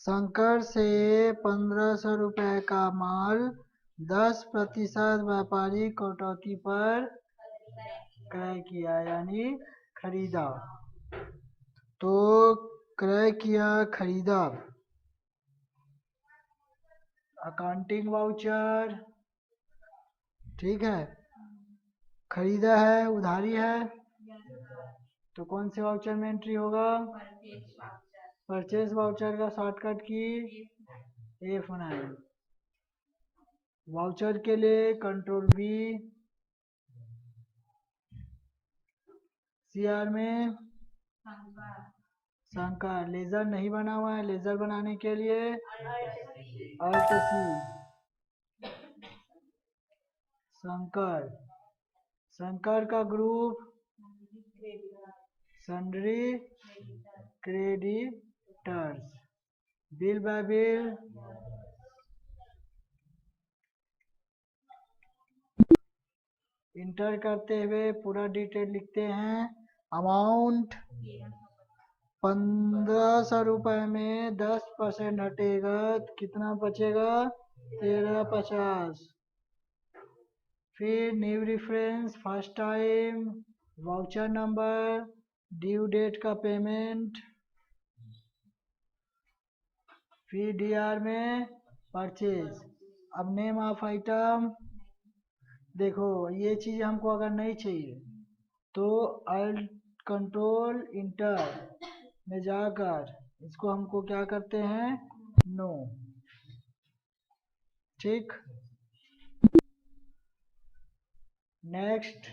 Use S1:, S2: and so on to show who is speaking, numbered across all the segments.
S1: शंकर से 1500 रुपए का माल 10% व्यापारी कटौती पर क्रय किया यानी खरीदा। तो क्रय किया, खरीदा। अकाउंटिंग वाउचर, ठीक है। खरीदा है, उधारी है, तो कौन से वाउचर में एंट्री होगा? परचेज वाउचर का शॉर्टकट की F9। वाउचर के लिए कंट्रोल V। CR में शंकर। लेजर नहीं बना हुआ है, लेजर बनाने के लिए Alt C। शंकर, शंकर का group sundry creditors. Bill by bill, inter करते हुए पूरा डिटेल लिखते हैं। अमाउंट 1500 रुपए में 10% हटेगा तो कितना बचेगा? 1350। फिर new reference, first time, voucher number, due date का पेमेंट, फिर DR में परचेज। अब नेम ऑफ आइटम, देखो ये चीज हमको अगर नहीं चाहिए तो अल्ट कंट्रोल इंटर में जाकर इसको हमको क्या करते हैं? नो। ठीक। नेक्स्ट,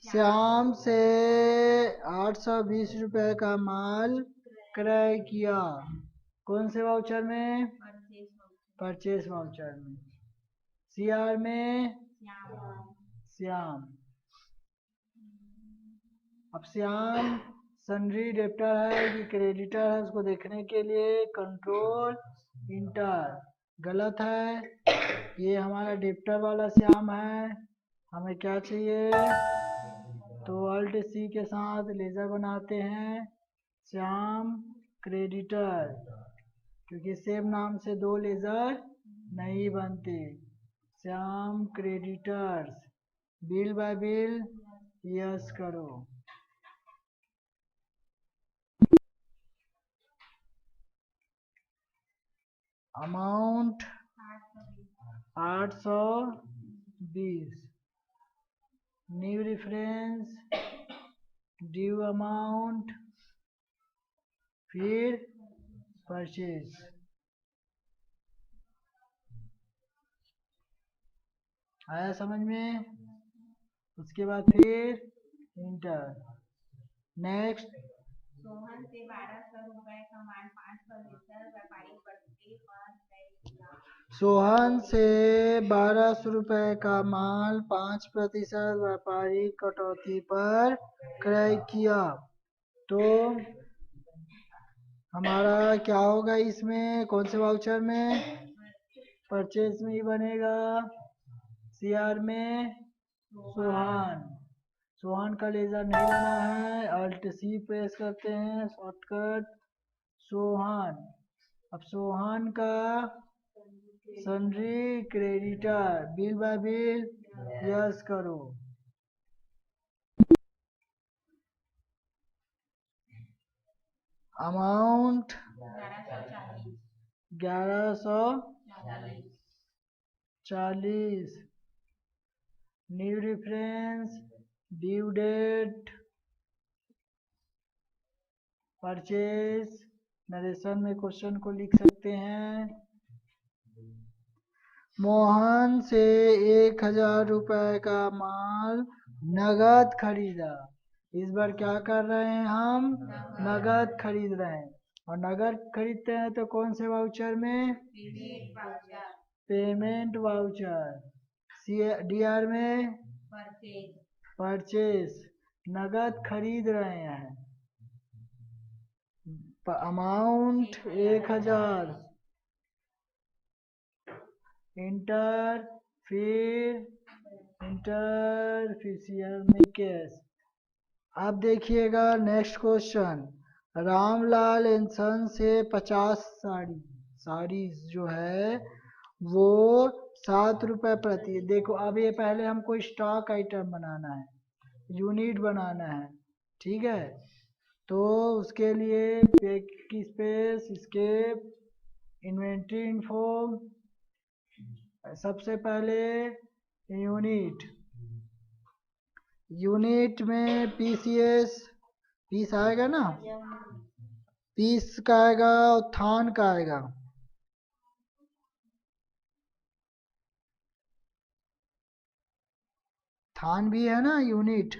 S1: श्याम से 820 रुपए का माल क्रय किया। कौन से वाउचर में? परचेस वाउचर में। CR में श्याम। अब श्याम सन्ड्री डेप्टर है कि क्रेडिटर है उसको देखने के लिए कंट्रोल इंटर। गलत है, ये हमारा डेप्टर वाला श्याम है। हमें क्या चाहिए? तो Alt C के साथ लेजर बनाते हैं श्याम क्रेडिटर, क्योंकि सेम नाम से दो लेजर नहीं बनते। Shyam creditors. Bill by bill, yes करो। Amount 820। New reference, due amount, फिर परचेज। आया समझ में? उसके बाद फिर इंटर। नेक्स्ट,
S2: सोहन से 1200 रुपए का माल 5% व्यापारी कटौती पर क्रय किया।
S1: सोहन से 1200 रुपए का माल 5% व्यापारी कटौती पर क्रय किया। तो हमारा क्या होगा इसमें? कौन से वाउचर में? परचेज में ही बनेगा। CR में सोहन। सोहन का लेजर नहीं बना है, Alt C प्रेस करते हैं शॉर्टकट। सोहन। अब सोहन का sundry creditor. Bill by bill, yes करो। Amount 1140। New reference, due date, purchase. Narration में क्वेश्चन को लिख सकते हैं। मोहन से 1000 रुपए का माल नगद खरीदा। इस बार क्या कर रहे हैं हम? नगद खरीद रहे हैं। और नगद खरीदते हैं तो कौन से वाउचर में? Payment voucher. DR में परचेज। नगद खरीद रहे हैं। अमाउंट 1000। इंटर, फिर CR में कैश। अब देखिएगा नेक्स्ट क्वेश्चन। रामलाल एंड सन से 50 साड़ीज जो है वो 7 रुपए प्रति। देखो अब ये पहले हमको स्टॉक आइटम बनाना है, यूनिट बनाना है, ठीक है। तो उसके लिए पेज की स्पेस, स्केप, इन्वेंट्री इन्फो, सबसे पहले यूनिट में पीसीएस, पीस आएगा ना, पीस का आएगा और थान का आएगा। थान भी है ना, यूनिट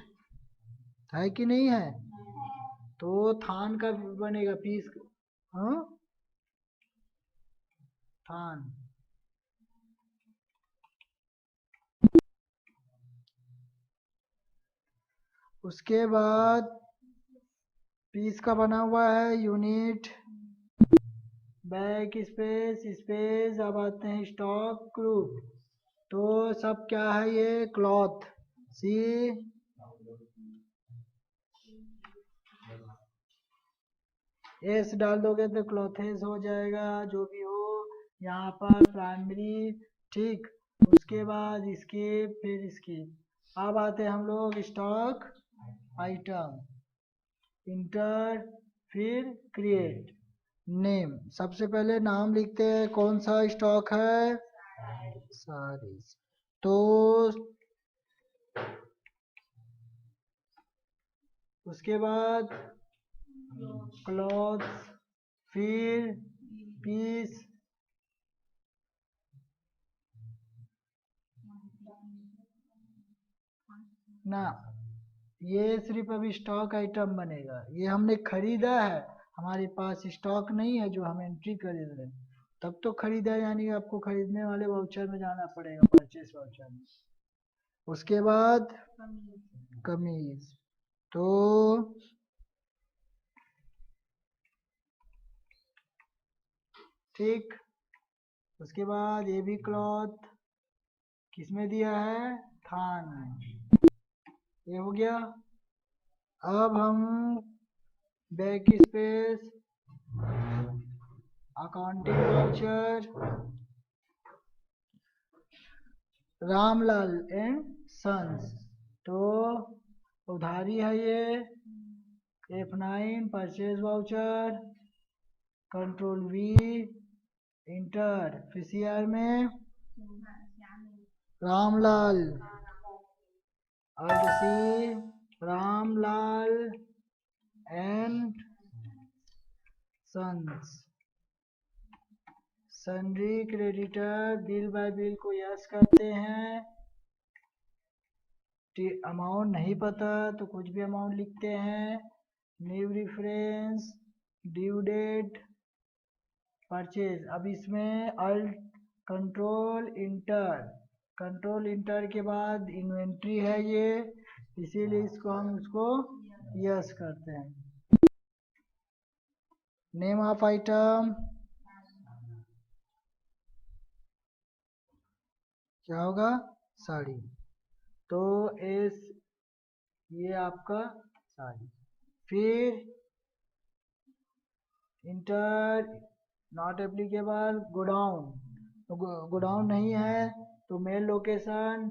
S1: है कि नहीं है, तो थान का बनेगा पीस। हाँ थान, उसके बाद पीस का बना हुआ है यूनिट, बैक स्पेस स्पेस। अब आते हैं स्टॉक ग्रुप, तो सब क्या है, ये क्लॉथ, सी एस डाल दोगे तो क्लॉथेस हो जाएगा, जो भी हो यहाँ पर प्राइमरी, ठीक। उसके बाद स्किप, फिर स्किप। अब आते हैं हम लोग स्टॉक आइटम, इंटर, फिर क्रिएट, नेम। सबसे पहले नाम लिखते हैं, कौन सा स्टॉक है, सारीज। तो उसके बाद क्लॉथ, फिर पीस, ना ये सिर्फ अभी स्टॉक आइटम बनेगा, ये हमने खरीदा है, हमारे पास स्टॉक नहीं है जो हम एंट्री खरीद रहे हैं, तब तो खरीदा है, यानी आपको खरीदने वाले वाउचर में जाना पड़ेगा, परचेस वाउचर में। उसके बाद कमीज, तो ठीक। उसके बाद ये भी क्लॉथ किसमें दिया है, थान में, ये हो गया। अब हम back space, accounting voucher, Ramlal and sons, तो उधारी है ये, F9 purchase voucher, control V, enter, PCR में Ramlal, alt C, Ramlal and sons, sundry creditor, bill by bill को यस करते हैं, अमाउंट नहीं पता तो कुछ भी अमाउंट लिखते हैं, new reference, due date, purchase. अब इसमें अल्ट कंट्रोल इंटर के बाद इन्वेंट्री है ये, इसीलिए इसको हम उसको यस करते हैं। नेम ऑफ आइटम क्या होगा, साड़ी, तो एस, ये आपका साड़ी, फिर इंटर, नॉट एप्लीकेबल, गोडाउन, तो गोडाउन नहीं है तो मेल लोकेशन,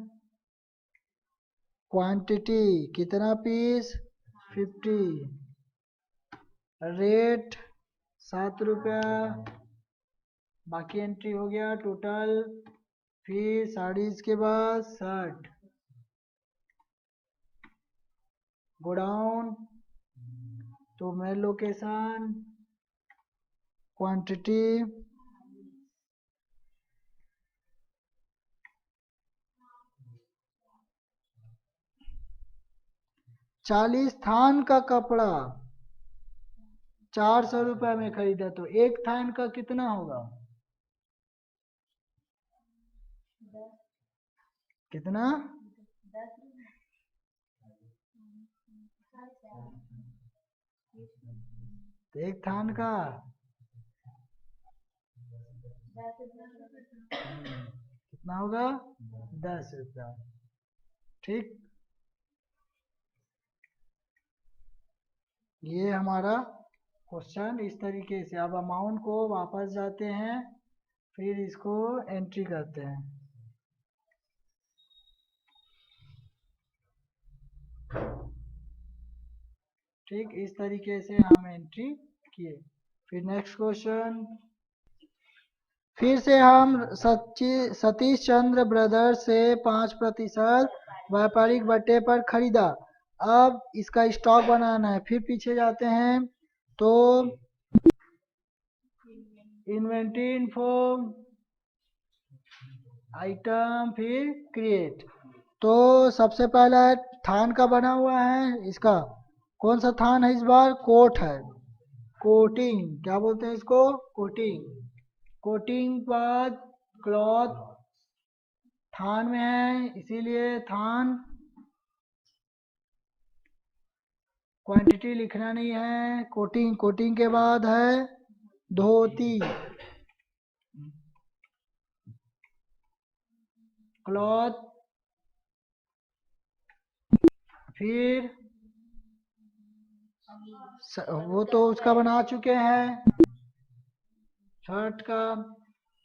S1: क्वांटिटी कितना पीस, 50, रेट 7 रुपया, बाकी एंट्री हो गया टोटल, फिर साड़ीज के बाद 60, गोडाउन, तो मेल लोकेशन, क्वांटिटी, चालीस थान का कपड़ा 400 रुपये में खरीदा, तो एक थान का कितना होगा, कितना, तो एक थान का कितना होगा, 10 रुपया, ठीक। ये हमारा क्वेश्चन इस तरीके से। अब अमाउंट को वापस जाते हैं, फिर इसको एंट्री करते हैं। ठीक, इस तरीके से हम एंट्री किए। फिर नेक्स्ट क्वेश्चन, फिर से हम सतीश चंद्र ब्रदर्स से 5% व्यापारिक बट्टे पर खरीदा। अब इसका स्टॉक बनाना है। फिर पीछे जाते हैं तो इन्वेंट्री इन्फो, आइटम, फिर क्रिएट। तो सबसे पहला है थान का बना हुआ है। इसका कौन सा थान है? इस बार कोट है, कोटिंग। क्या बोलते हैं इसको? कोटिंग। कोटिंग बाद क्लॉथ थान में है, इसीलिए थान। क्वांटिटी लिखना नहीं है। कोटिंग, कोटिंग के बाद है धोती, क्लॉथ, फिर वो तो उसका बना चुके हैं शर्ट का।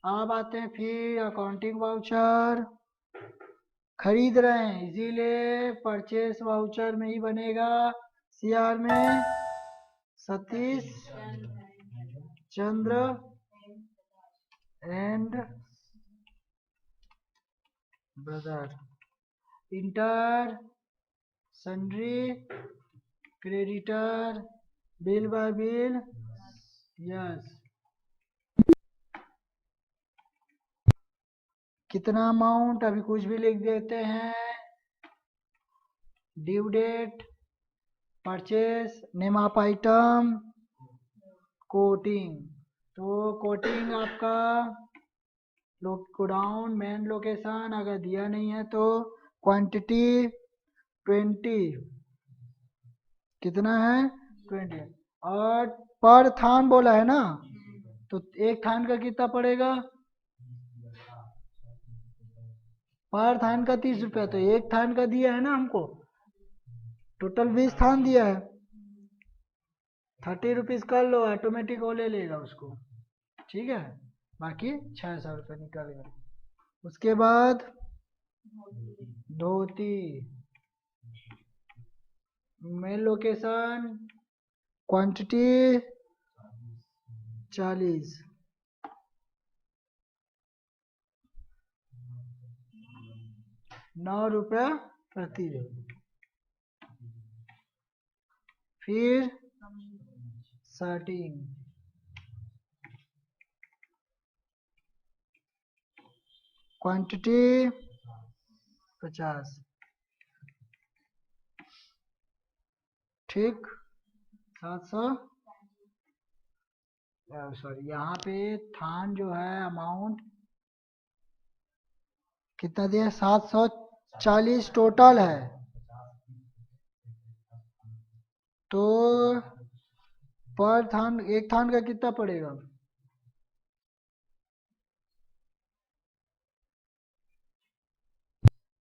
S1: अब आते हैं फिर अकाउंटिंग वाउचर, खरीद रहे हैं इसीलिए परचेस वाउचर में ही बनेगा। सीआर में Satish Chandra and brother. Enter sundry creditor bill by bill, yes. कितना अमाउंट? अभी कुछ भी लिख देते हैं। Due date, purchase, name of item, coating. तो कोटिंग आपका गोडाउन मेन लोकेशन अगर दिया नहीं है तो क्वांटिटी 20, कितना है? 20। और पर थान बोला है ना, तो एक थान का कितना पड़ेगा? पर थान का 30 रुपया। तो एक थान का दिया है ना हमको, टोटल 20 थान दिया है। 30 रुपीज कर लो, ऑटोमेटिक वो ले लेगा उसको। ठीक है, बाकी 600 रुपये निकलेगा। उसके बाद धोती, मेन लोकेशन, क्वांटिटी 40, ₹9 प्रति। फिर शर्टिंग, क्वांटिटी 50। ठीक, 700। सॉरी, यहाँ पे थान जो है अमाउंट कितना दिया? 740 टोटल है। तो पर थान, एक थान का कितना पड़ेगा?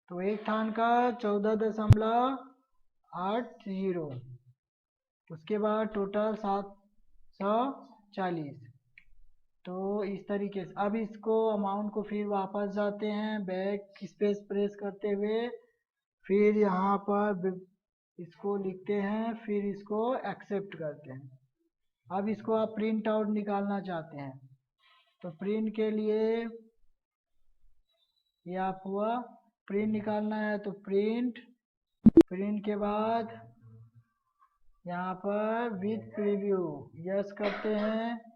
S1: तो एक थान का 14.80। उसके बाद टोटल 740। तो इस तरीके से अब इसको अमाउंट को फिर वापस जाते हैं, बैक स्पेस प्रेस करते हुए, फिर यहाँ पर इसको लिखते हैं, फिर इसको एक्सेप्ट करते हैं। अब इसको आप प्रिंट आउट निकालना चाहते हैं तो प्रिंट के लिए ये आप हुआ प्रिंट निकालना है तो प्रिंट, प्रिंट के बाद यहाँ पर विथ प्रीव्यू यस करते हैं।